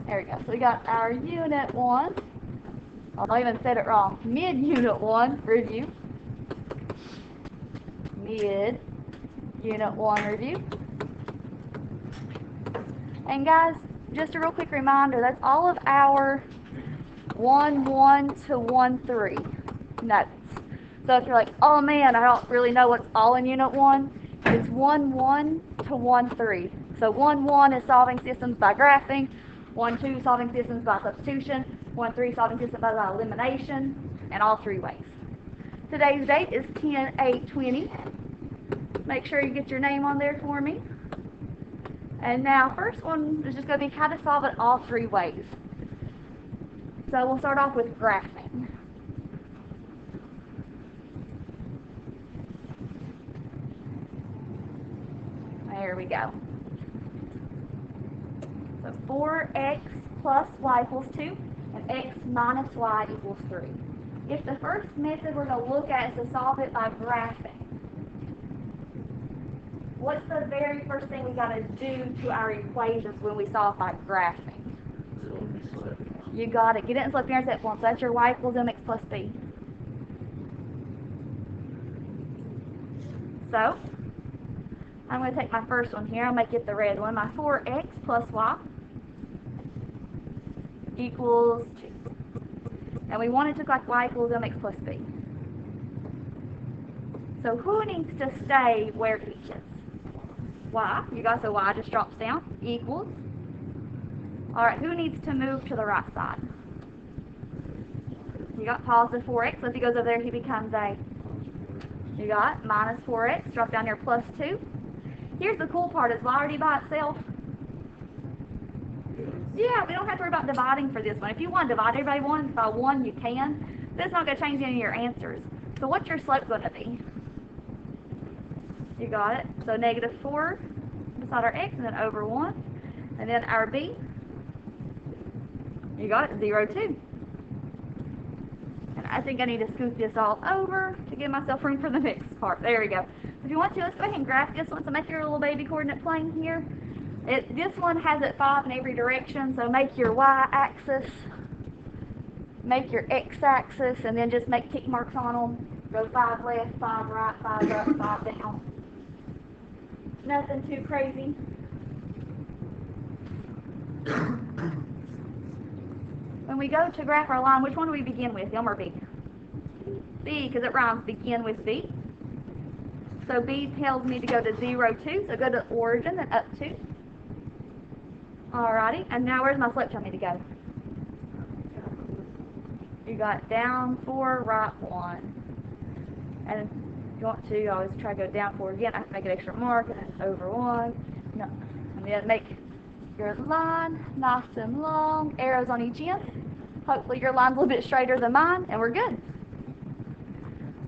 There we go. So we got our Unit 1. I even said it wrong. Mid-Unit 1 review. Mid-Unit 1 review. And guys, just a real quick reminder, that's all of our 1-1 to 1-3 notes. So if you're like, oh man, I don't really know what's all in Unit 1, it's 1-1 to 1-3. So 1-1 is solving systems by graphing, 1-2 solving systems by substitution, 1-3 solving systems by elimination, and all three ways. Today's date is 10/8/20. Make sure you get your name on there for me. And now, first one is just going to be how to solve it all three ways. So we'll start off with graphing. There we go. So 4x plus y equals 2 and x minus y equals 3. If the first method we're going to look at is to solve it by graphing, what's the very first thing we got to do to our equations when we solve by graphing? You got it. Get it in slope intercept form. So that's your y equals mx plus b. So I'm going to take my first one here. I'll make it the red one. My 4x plus y equals 2. And we want it to look like y equals mx plus b. So who needs to stay where he is? Y. You got, so y just drops down. Equals. Alright, who needs to move to the right side? You got positive 4x. So if he goes over there, he becomes a, you got minus 4x. Drop down here plus 2. Here's the cool part, is y already by itself? Yeah, we don't have to worry about dividing for this one. If you want to divide everybody by 1, you can. But it's not going to change any of your answers. So what's your slope going to be? You got it. So negative 4 beside our x, and then over 1. And then our b, you got it, 0, 2. And I think I need to scoot this all over to give myself room for the next part. There we go. So if you want to, let's go ahead and graph this one. So make your little baby coordinate plane here. This one has it 5 in every direction, so make your y-axis, make your x-axis, and then just make tick marks on them. Go 5 left, 5 right, 5 up, 5 down. Nothing too crazy. When we go to graph our line, which one do we begin with, M or B? B, because it rhymes, begin with B. So B tells me to go to 0, 2, so go to origin, then up 2. Alrighty, and now where's my slope tell me to go? You got down 4, right 1. And if you want to, you always try to go down 4 again. I have to make an extra mark, and that's over 1. No. And then make your line nice and long, arrows on each end. Hopefully your line's a little bit straighter than mine, and we're good.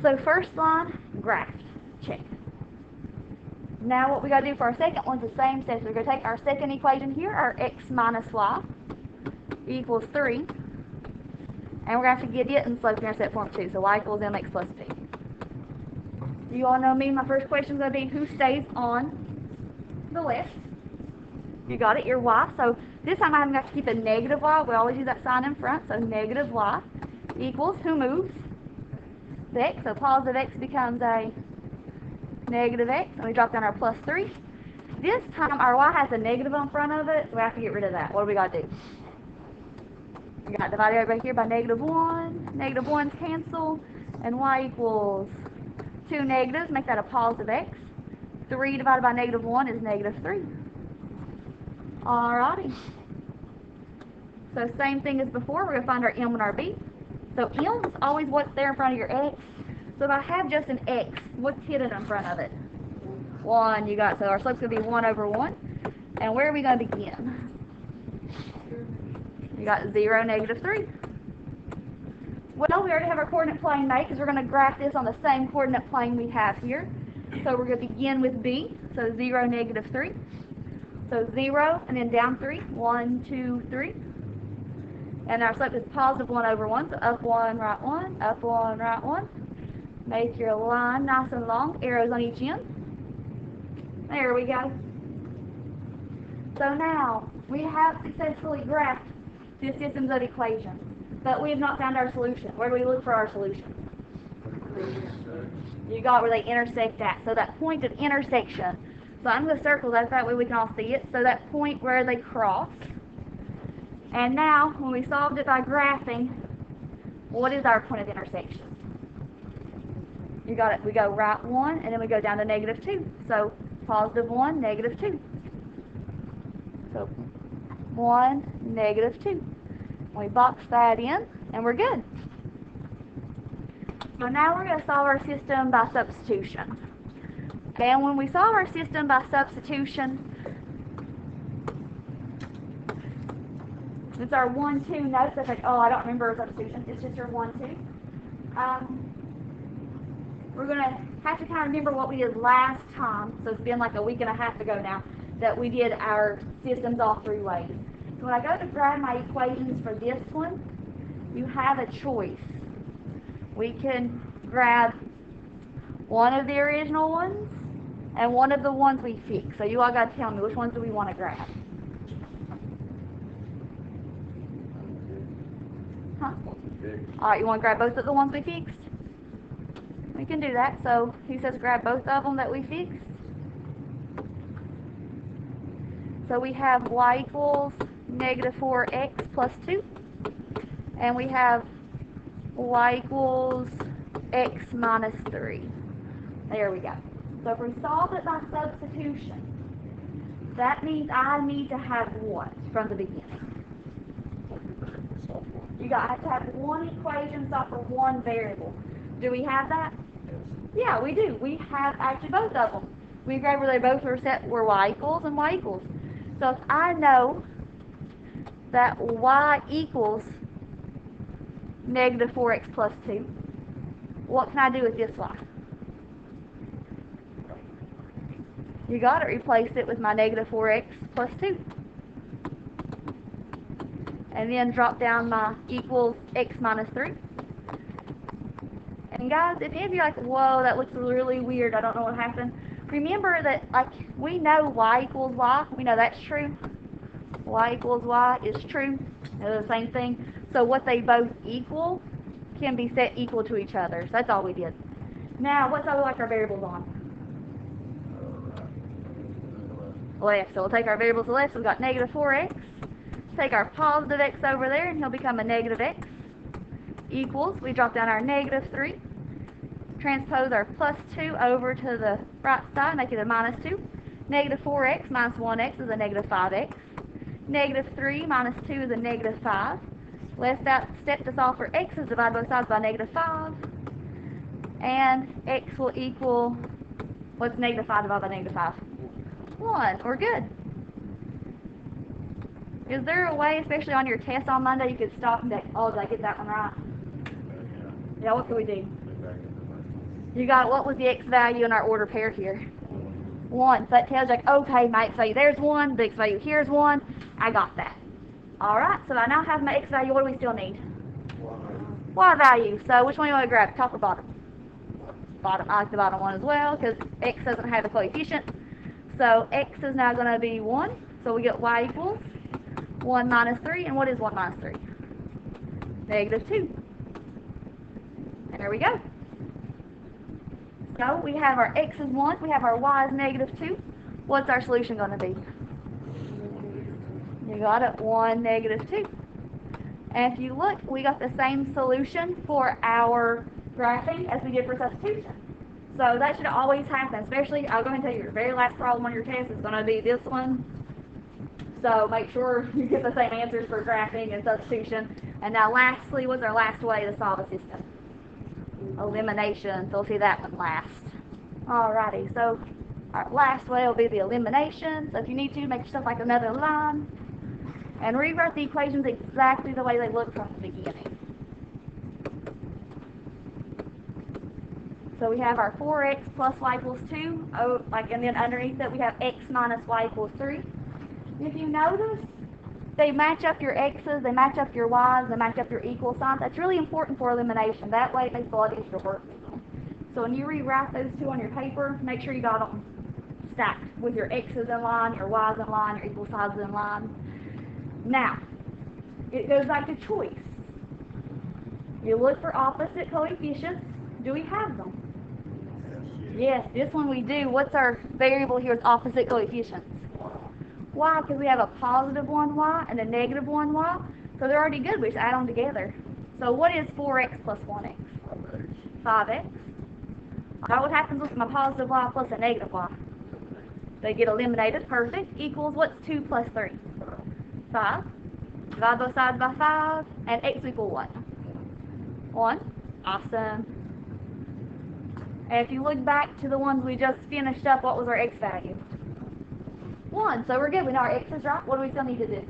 So first line, graphed. Check. Now what we got to do for our second one's the same steps. We're going to take our second equation here, our x minus y equals 3. And we're going to have to get it in slope intercept form too. So y equals mx plus b. You all know me. My first question is going to be who stays on the left. You got it, your y. So this time I'm going to have to keep a negative y. We always use that sign in front. So negative y equals who moves? The x. So positive x becomes a negative x, and we drop down our plus 3. This time our y has a negative in front of it, so we have to get rid of that. What do we got to do? We got to divide everybody here by negative 1. Negative 1's cancel, and y equals 2 negatives, make that a positive x. 3 divided by negative 1 is negative 3. Alrighty. So same thing as before, we're going to find our m and our b. So m is always what's there in front of your x. So if I have just an x, what's hidden in front of it? 1, you got, so our slope's going to be 1 over 1. And where are we going to begin? You got 0, negative 3. Well, we already have our coordinate plane made because we're going to graph this on the same coordinate plane we have here. So we're going to begin with b, so 0, negative 3. So 0, and then down 3, 1, 2, 3. And our slope is positive 1 over 1, so up 1, right 1, up 1, right 1. Make your line nice and long, arrows on each end. There we go. So now, we have successfully graphed the systems of equations, but we have not found our solution. Where do we look for our solution? You got where they intersect at. So that point of intersection. So I'm going to circle that way we can all see it. So that point where they cross. And now, when we solved it by graphing, what is our point of intersection? You got it. We go right 1, and then we go down to negative 2. So positive 1, negative 2. So 1, negative 2. We box that in, and we're good. So now we're going to solve our system by substitution. Okay, and when we solve our system by substitution, it's our 1, 2 notes. That's like, oh, I don't remember substitution. It's just your 1, 2. We're going to have to kind of remember what we did last time. So it's been like a week and a half ago now that we did our systems all 3 ways. So when I go to grab my equations for this one, you have a choice. We can grab one of the original ones and one of the ones we fixed. So you all got to tell me which ones do we want to grab. Huh? Alright, you want to grab both of the ones we fixed? We can do that. So he says grab both of them that we fixed. So we have y equals negative 4x plus 2. And we have y equals x minus 3. There we go. So if we solve it by substitution, that means I need to have what from the beginning? You have to have one equation solved for one variable. Do we have that? Yeah, we do. We have actually both of them. We grab where they both were set were y equals and y equals. So if I know that y equals negative 4x plus 2, what can I do with this y? You got it. Replace it with my negative 4x plus 2. And then drop down my equals x minus 3. And guys, if any of you are like, whoa, that looks really weird, I don't know what happened. Remember that, like, we know y equals y. We know that's true. Y equals y is true. They're the same thing. So what they both equal can be set equal to each other. So that's all we did. Now, what's all we like our variables on? Left. So we'll take our variables to the left. So we've got negative 4x. Take our positive x over there, and he'll become a negative x. Equals. We drop down our negative 3. Transpose our plus 2 over to the right side, make it a minus 2. Negative 4x minus 1x is a negative 5x. Negative 3 minus 2 is a negative 5. Last step to solve for x is divide both sides by negative 5. And x will equal, what's negative 5 divided by negative 5? 1. We're good. Is there a way, especially on your test on Monday, you could stop and say, oh, did I get that one right? Yeah, what could we do? You got it. What was the x value in our order pair here? 1. So that tells you, like, okay, my x value there's 1, the x value here's 1. I got that. Alright, so I now have my x value. What do we still need? Y value. So which one do you want to grab, top or bottom? Bottom. I like the bottom one as well, because x doesn't have a coefficient. So x is now going to be 1. So we get y equals 1 minus 3. And what is 1 minus 3? Negative 2. There we go. So we have our x is 1, we have our y is negative 2. What's our solution going to be? You got it, 1, negative 2. And if you look, we got the same solution for our graphing as we did for substitution. So that should always happen, especially, I'll go ahead and tell you, your very last problem on your test is going to be this one. So make sure you get the same answers for graphing and substitution. And now lastly, what's our last way to solve a system? Elimination. So we'll see that one last. Alrighty, so our last way will be the elimination. So if you need to, make yourself like another line and rewrite the equations exactly the way they look from the beginning. So we have our 4x plus y equals 2, and then underneath it we have x minus y equals 3. If you notice, they match up your x's, they match up your y's, they match up your equal signs. That's really important for elimination. That way it makes a lot easier work. So when you rewrite those two on your paper, make sure you got them stacked with your x's in line, your y's in line, your equal signs in line. Now, it goes back to choice. You look for opposite coefficients. Do we have them? Yes, this one we do. What's our variable here is opposite coefficients? Y, because we have a positive 1y and a negative 1y. So they're already good. We just add them together. So what is 4x plus 1x? 5x. Now what happens with my positive y plus a negative y? They get eliminated. Perfect. Equals, what's 2 plus 3? 5. Divide both sides by 5. And x equal what? 1. Awesome. And if you look back to the ones we just finished up, what was our x value? 1. So we're good. We know our x is right. What do we still need to do?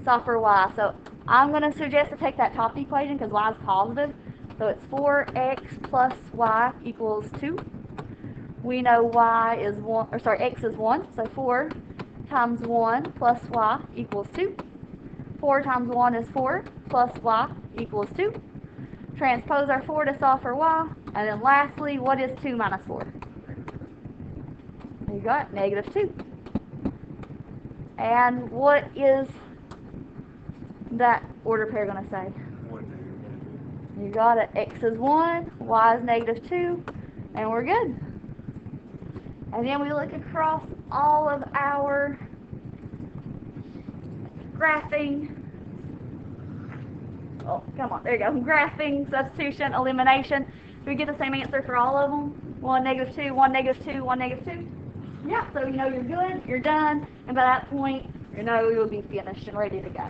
Solve for y. So I'm going to suggest to take that top equation because y is positive. So it's 4x plus y equals 2. We know y is 1, or sorry, x is 1. So 4 times 1 plus y equals 2. 4 times 1 is 4 plus y equals 2. Transpose our 4 to solve for y. And then lastly, what is 2 minus 4? You got negative 2. And what is that order pair going to say? You got it. X is 1, y is negative 2, and we're good. And then we look across all of our graphing. Oh, come on. There you go. Graphing, substitution, elimination. Do we get the same answer for all of them? 1, negative 2, 1, negative 2, 1, negative 2? Yeah, so you know you're good, you're done, and by that point, you know you'll be finished and ready to go.